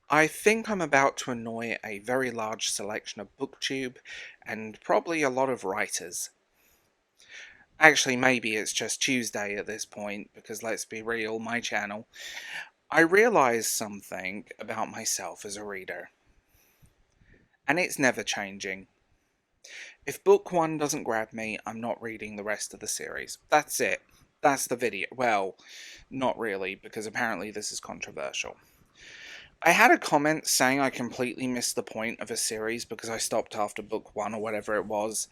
I think I'm about to annoy a very large selection of BookTube and probably a lot of writers. Actually, maybe it's just Tuesday at this point, because let's be real, my channel. I realised something about myself as a reader, and it's never changing. If book one doesn't grab me, I'm not reading the rest of the series. That's it. That's the video. Well, not really, because apparently this is controversial. I had a comment saying I completely missed the point of a series because I stopped after book one or whatever it was,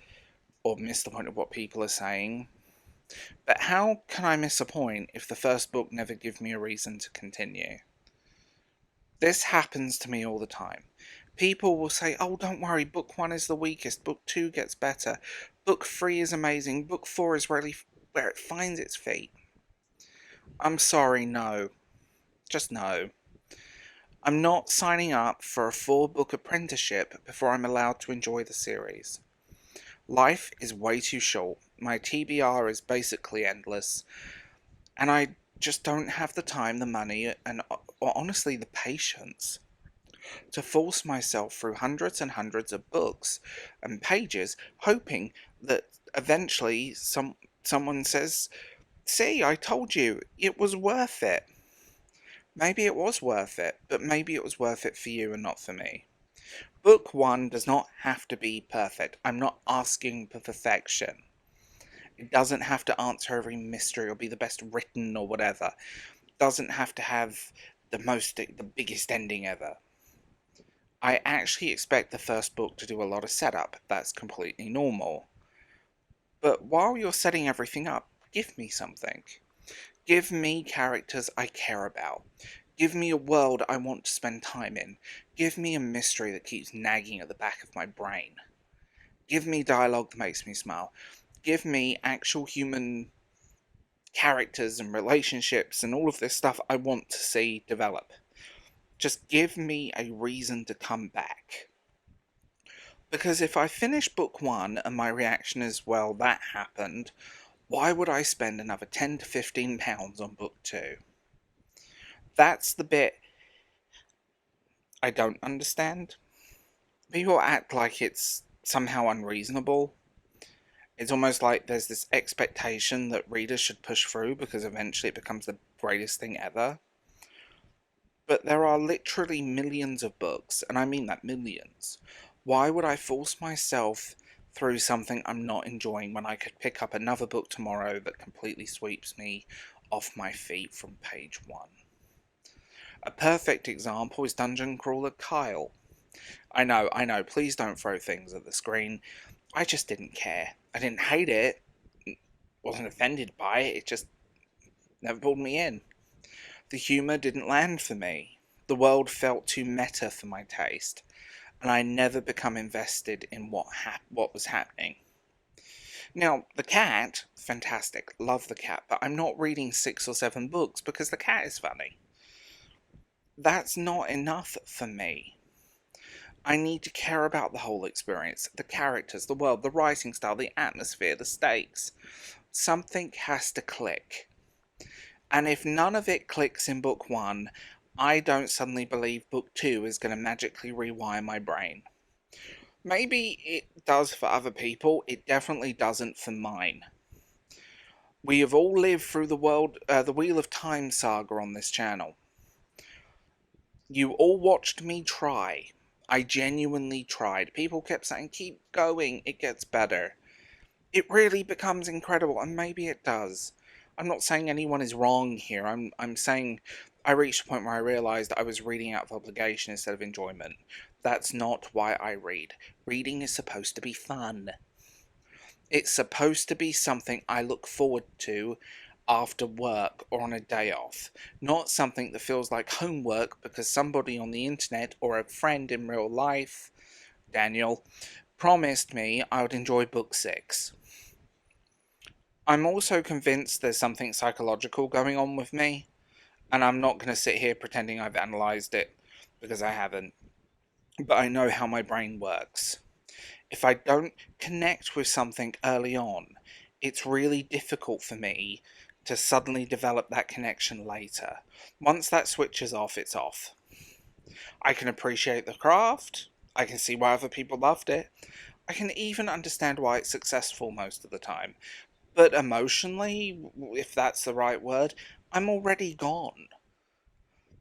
or missed the point of what people are saying. But how can I miss a point if the first book never gives me a reason to continue? This happens to me all the time. People will say, oh, don't worry, book one is the weakest, book two gets better, book three is amazing, book four is really where it finds its feet. I'm sorry, no. Just no. I'm not signing up for a 4-book apprenticeship before I'm allowed to enjoy the series. Life is way too short, my TBR is basically endless, and I just don't have the time, the money, and or honestly the patience to force myself through hundreds and hundreds of books and pages, hoping that eventually someone says, see, I told you, it was worth it. Maybe it was worth it, but maybe it was worth it for you and not for me. Book one does not have to be perfect. I'm not asking for perfection. It doesn't have to answer every mystery or be the best written or whatever. It doesn't have to have the biggest ending ever. I actually expect the first book to do a lot of setup. That's completely normal. But while you're setting everything up, give me something. Give me characters I care about. Give me a world I want to spend time in. Give me a mystery that keeps nagging at the back of my brain. Give me dialogue that makes me smile. Give me actual human characters and relationships and all of this stuff I want to see develop. Just give me a reason to come back. Because if I finish book one and my reaction is, well, that happened, why would I spend another £10 to £15 on book two? That's the bit I don't understand. People act like it's somehow unreasonable. It's almost like there's this expectation that readers should push through because eventually it becomes the greatest thing ever. But there are literally millions of books, and I mean that, millions. Why would I force myself through something I'm not enjoying when I could pick up another book tomorrow that completely sweeps me off my feet from page one? A perfect example is Dungeon Crawler Kyle. I know, please don't throw things at the screen. I just didn't care. I didn't hate it, wasn't offended by it, it just never pulled me in. The humour didn't land for me. The world felt too meta for my taste, and I never become invested in what was happening. Now, the cat, fantastic, love the cat, but I'm not reading 6 or 7 books because the cat is funny. That's not enough for me. I need to care about the whole experience, the characters, the world, the writing style, the atmosphere, the stakes. Something has to click. And if none of it clicks in book one, I don't suddenly believe book two is going to magically rewire my brain. Maybe it does for other people, it definitely doesn't for mine. We have all lived through the Wheel of Time saga on this channel. You all watched me try. I genuinely tried. People kept saying, keep going, it gets better. It really becomes incredible, and maybe it does. I'm not saying anyone is wrong here. I'm saying I reached a point where I realised I was reading out of obligation instead of enjoyment. That's not why I read. Reading is supposed to be fun. It's supposed to be something I look forward to after work or on a day off, not something that feels like homework because somebody on the internet or a friend in real life, Daniel, promised me I would enjoy book 6. I'm also convinced there's something psychological going on with me, and I'm not going to sit here pretending I've analysed it, because I haven't, but I know how my brain works. If I don't connect with something early on, it's really difficult for me to suddenly develop that connection later. Once that switch is off, it's off. I can appreciate the craft. I can see why other people loved it. I can even understand why it's successful most of the time. But emotionally, if that's the right word, I'm already gone.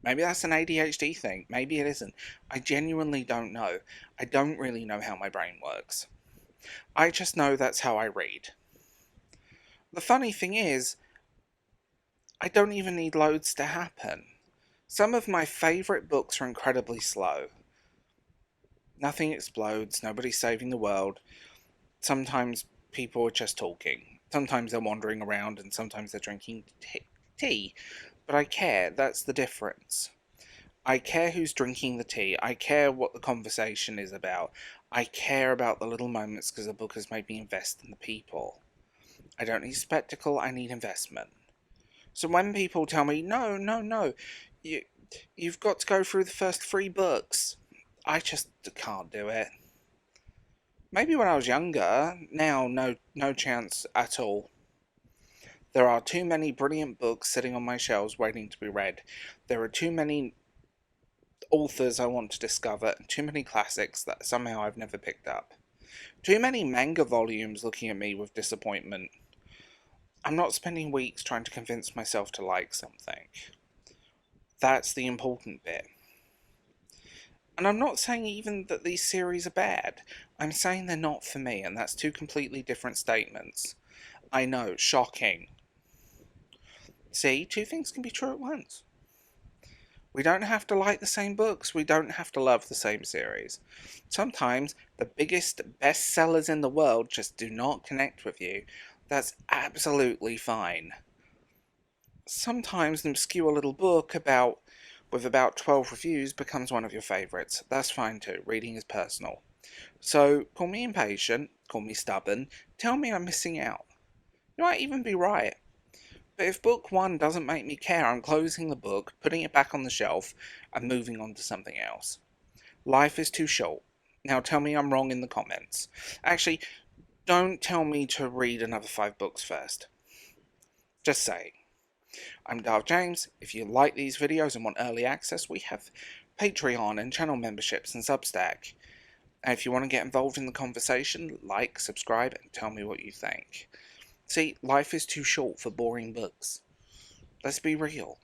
Maybe that's an ADHD thing. Maybe it isn't. I genuinely don't know. I don't really know how my brain works. I just know that's how I read. The funny thing is, I don't even need loads to happen. Some of my favourite books are incredibly slow. Nothing explodes, nobody's saving the world. Sometimes people are just talking. Sometimes they're wandering around, and sometimes they're drinking tea. But I care, that's the difference. I care who's drinking the tea. I care what the conversation is about. I care about the little moments because the book has made me invest in the people. I don't need spectacle, I need investment. So when people tell me, no, no, no, you've got to go through the first 3 books, I just can't do it. Maybe when I was younger, now no chance at all. There are too many brilliant books sitting on my shelves waiting to be read. There are too many authors I want to discover, and too many classics that somehow I've never picked up. Too many manga volumes looking at me with disappointment. I'm not spending weeks trying to convince myself to like something. That's the important bit. And I'm not saying even that these series are bad. I'm saying they're not for me, and that's 2 completely different statements. I know, shocking. See, 2 things can be true at once. We don't have to like the same books, we don't have to love the same series. Sometimes the biggest bestsellers in the world just do not connect with you. That's absolutely fine. Sometimes an obscure little book with about 12 reviews becomes one of your favourites. That's fine too, reading is personal. So, call me impatient, call me stubborn, tell me I'm missing out. You might even be right. But if book 1 doesn't make me care, I'm closing the book, putting it back on the shelf, and moving on to something else. Life is too short. Now tell me I'm wrong in the comments. Actually, don't tell me to read another 5 books first. Just saying. I'm Darth James. If you like these videos and want early access, we have Patreon and channel memberships and Substack. And if you want to get involved in the conversation, like, subscribe, and tell me what you think. See, life is too short for boring books. Let's be real.